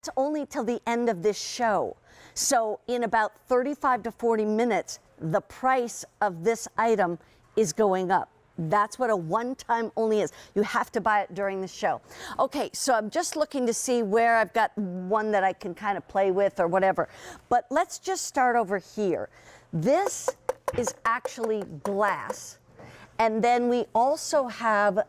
It's only till the end of this show. So in about 35 to 40 minutes, the price of this item is going up. That's what a one-time only is. You have to buy it during the show. Okay, so I'm just looking to see where I've got one that I can kind of play with or whatever. But let's just start over here. This is actually glass. And then we also have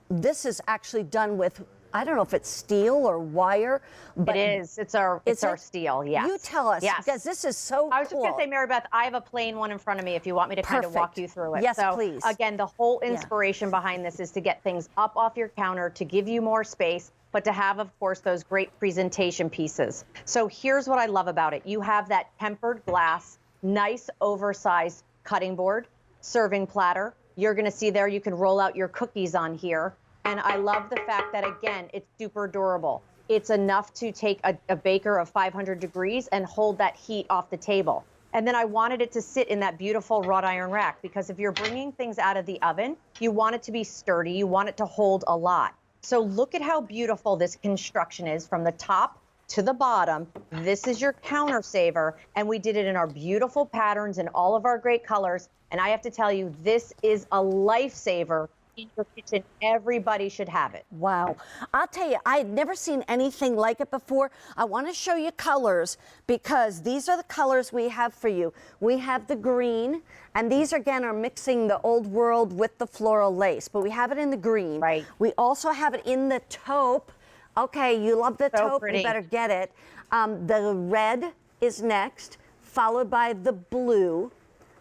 this is actually done with, I don't know if it's steel or wire, but it is. It's our steel. Yes. You tell us, because this is so I was cool. just going to say, Mary Beth, I have a plain one in front of me if you want me to kind of walk you through it. Yes, so, please. Again, the whole inspiration behind this is to get things up off your counter, to give you more space, but to have, of course, those great presentation pieces. So here's what I love about it. You have that tempered glass, nice oversized cutting board, serving platter. You're going to see there you can roll out your cookies on here. And I love the fact that, again, it's super durable. It's enough to take a baker of 500 degrees and hold that heat off the table. And then I wanted it to sit in that beautiful wrought iron rack, because if you're bringing things out of the oven, you want it to be sturdy. You want it to hold a lot. So look at how beautiful this construction is from the top to the bottom. This is your counter saver. And we did it in our beautiful patterns and all of our great colors. And I have to tell you, this is a lifesaver in your kitchen. Everybody should have it. Wow. I'll tell you, I had never seen anything like it before. I want to show you colors, because these are the colors we have for you. We have the green, and these again are mixing the old world with the floral lace, but we have it in the green. Right. We also have it in the taupe. Okay, you love the taupe, pretty. You better get it. The red is next, followed by the blue,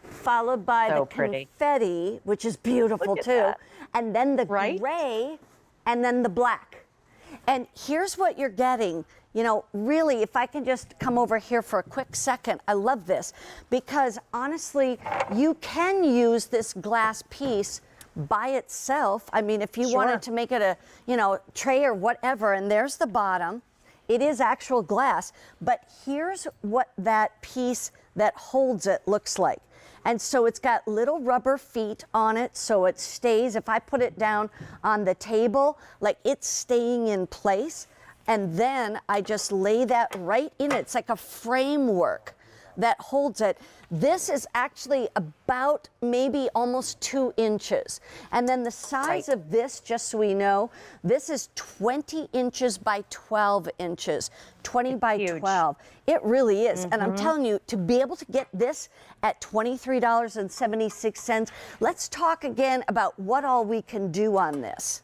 followed by the confetti, which is beautiful too, that. and then the gray, and then the black. And here's what you're getting. You know, really, if I can just come over here for a quick second, I love this, because honestly, you can use this glass piece by itself. I mean, if you wanted to make it a, tray or whatever, and there's the bottom. It is actual glass, but here's what that piece that holds it looks like. And so it's got little rubber feet on it, so it stays. If I put it down on the table, like, it's staying in place. And then I just lay that right in it. It's like a framework that holds it. This is actually about maybe almost 2 inches. And then the size of this, just so we know, this is 20 inches by 12 inches, 20 by 12. It really is. And I'm telling you, to be able to get this at $23.76, let's talk again about what all we can do on this.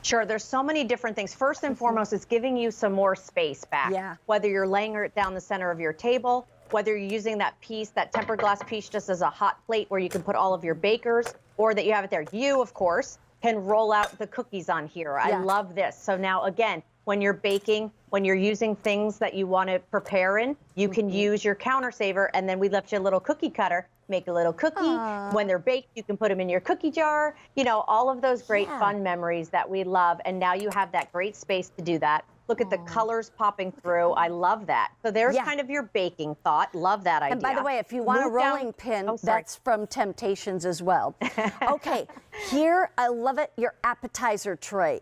Sure, there's so many different things. First and foremost, it's giving you some more space back. Yeah. Whether you're laying it down the center of your table, whether you're using that piece, that tempered glass piece, just as a hot plate where you can put all of your bakers, or that you have it there. You, of course, can roll out the cookies on here. I love this. So now, again, when you're baking, when you're using things that you want to prepare in, you can use your counter saver, and then we left you a little cookie cutter. Make a little cookie. When they're baked, you can put them in your cookie jar. You know, all of those great fun memories that we love. And now you have that great space to do that. Look at the colors popping through. I love that. So there's kind of your baking thought. Love that idea. And by the way, if you want a rolling pin, that's from Temp-tations as well. Okay, here, I love it, your appetizer tray.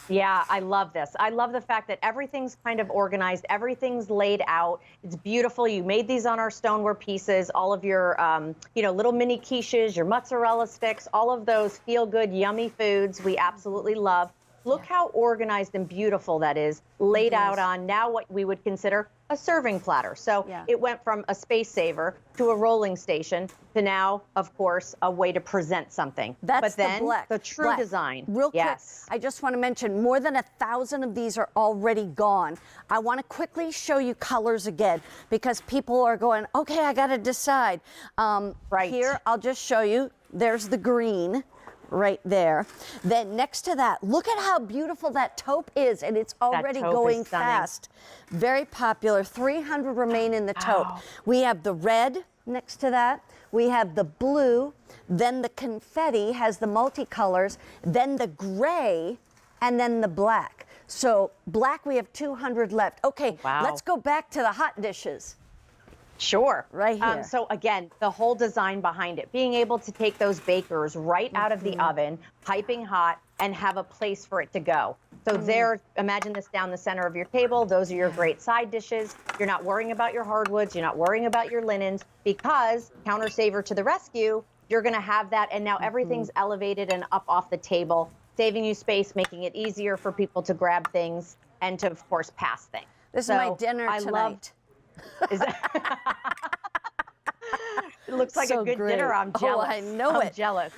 Yeah, I love this. I love the fact that everything's kind of organized. Everything's laid out. It's beautiful. You made these on our stoneware pieces. All of your, little mini quiches, your mozzarella sticks, all of those feel-good, yummy foods we absolutely love. Look how organized and beautiful that is, laid out on now what we would consider a serving platter. So it went from a space saver to a rolling station to now, of course, a way to present something. That's but then the true design. Real quick, I just want to mention more than 1,000 of these are already gone. I want to quickly show you colors again, because people are going, okay, I got to decide. Here, I'll just show you. There's the green. Right there. Then next to that, look at how beautiful that taupe is, and it's already going fast. Very popular. 300 remain in the taupe. We have the red next to that. We have the blue. Then the confetti has the multicolors. Then the gray, and then the black. So black, we have 200 left. Okay, let's go back to the hot dishes. Sure. Right here. So again, the whole design behind it, being able to take those bakers right out of the oven, piping hot, and have a place for it to go. So there, imagine this down the center of your table. Those are your great side dishes. You're not worrying about your hardwoods. You're not worrying about your linens because counter saver to the rescue, you're going to have that. And now everything's elevated and up off the table, saving you space, making it easier for people to grab things and to, of course, pass things. This is my dinner tonight. It looks like So a good great. dinner. I'm jealous. Oh, I know it. I'm jealous.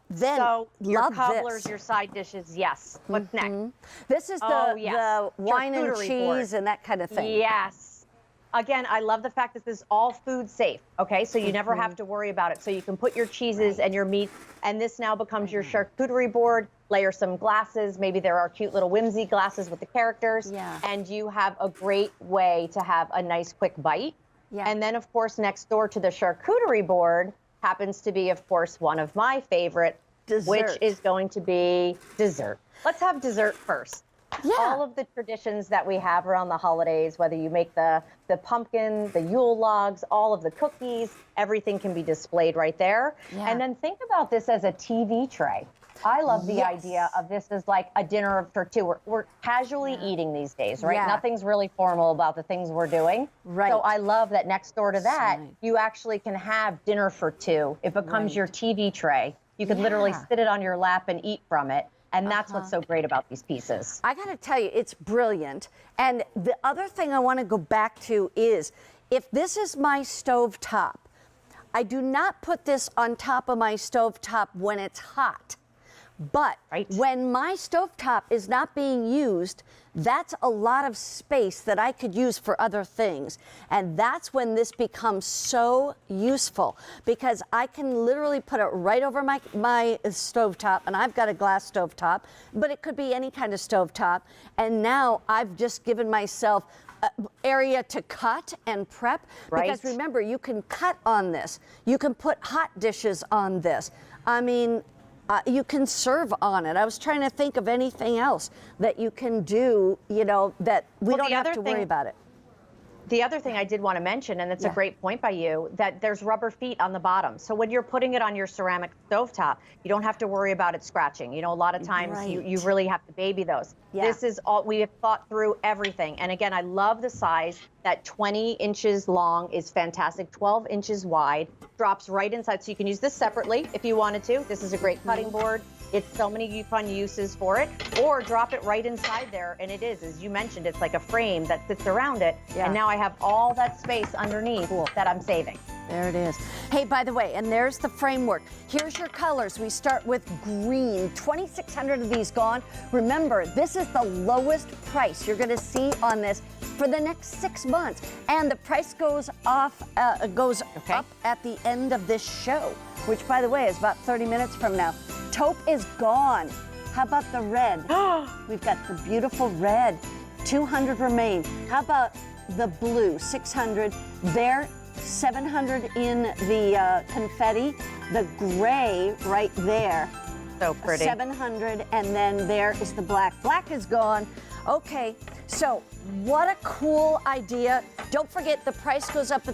Then So your love cobblers, this. your side dishes, yes. What's next? This is the wine and Charcuterie cheese board. and that kind of thing. Yes. Again, I love the fact that this is all food safe, okay? So you never have to worry about it. So you can put your cheeses and your meats, and this now becomes your charcuterie board. Layer some glasses. Maybe there are cute little whimsy glasses with the characters. Yeah. And you have a great way to have a nice quick bite. Yeah. And then, of course, next door to the charcuterie board happens to be, of course, one of my favorite, Dessert. which is going to be dessert. Let's have dessert first. Yeah. All of the traditions that we have around the holidays, whether you make the pumpkin, the Yule logs, all of the cookies, everything can be displayed right there. Yeah. And then think about this as a TV tray. I love the idea of this as like a dinner for two. We're casually eating these days, right? Yeah. Nothing's really formal about the things we're doing. Right. So I love that next door to that, Right. you actually can have dinner for two. It becomes your TV tray. You could literally sit it on your lap and eat from it. And that's what's so great about these pieces. I got to tell you, it's brilliant. And the other thing I want to go back to is, if this is my stovetop, I do not put this on top of my stovetop when it's hot. But when my stovetop is not being used, that's a lot of space that I could use for other things. And that's when this becomes so useful, because I can literally put it right over my stovetop, and I've got a glass stovetop, but it could be any kind of stovetop. And now I've just given myself area to cut and prep. Because remember, you can cut on this. You can put hot dishes on this. I mean, you can serve on it. I was trying to think of anything else that you can do, you know, that we don't have to worry about it. The other thing I did want to mention, and it's a great point by you, that there's rubber feet on the bottom. So when you're putting it on your ceramic stovetop, you don't have to worry about it scratching. You know, a lot of times you really have to baby those. This is all, we have thought through everything. And again, I love the size. That 20 inches long is fantastic, 12 inches wide, drops right inside. So you can use this separately if you wanted to. This is a great cutting board. It's so many fun uses for it, or drop it right inside there. And it is, as you mentioned, it's like a frame that sits around it. And now I have all that space underneath that I'm saving. There it is. Hey, by the way, and there's the framework. Here's your colors. We start with green. 2,600 of these gone. Remember, this is the lowest price you're going to see on this for the next 6 months. And the price goes off, goes up at the end of this show, which, by the way, is about 30 minutes from now. Taupe is gone. How about the red? We've got the beautiful red. 200 remain. How about the blue? 600 there. 700 in the confetti. The gray right there. So pretty. 700, and then there is the black. Black is gone. Okay, so what a cool idea. Don't forget, the price goes up at the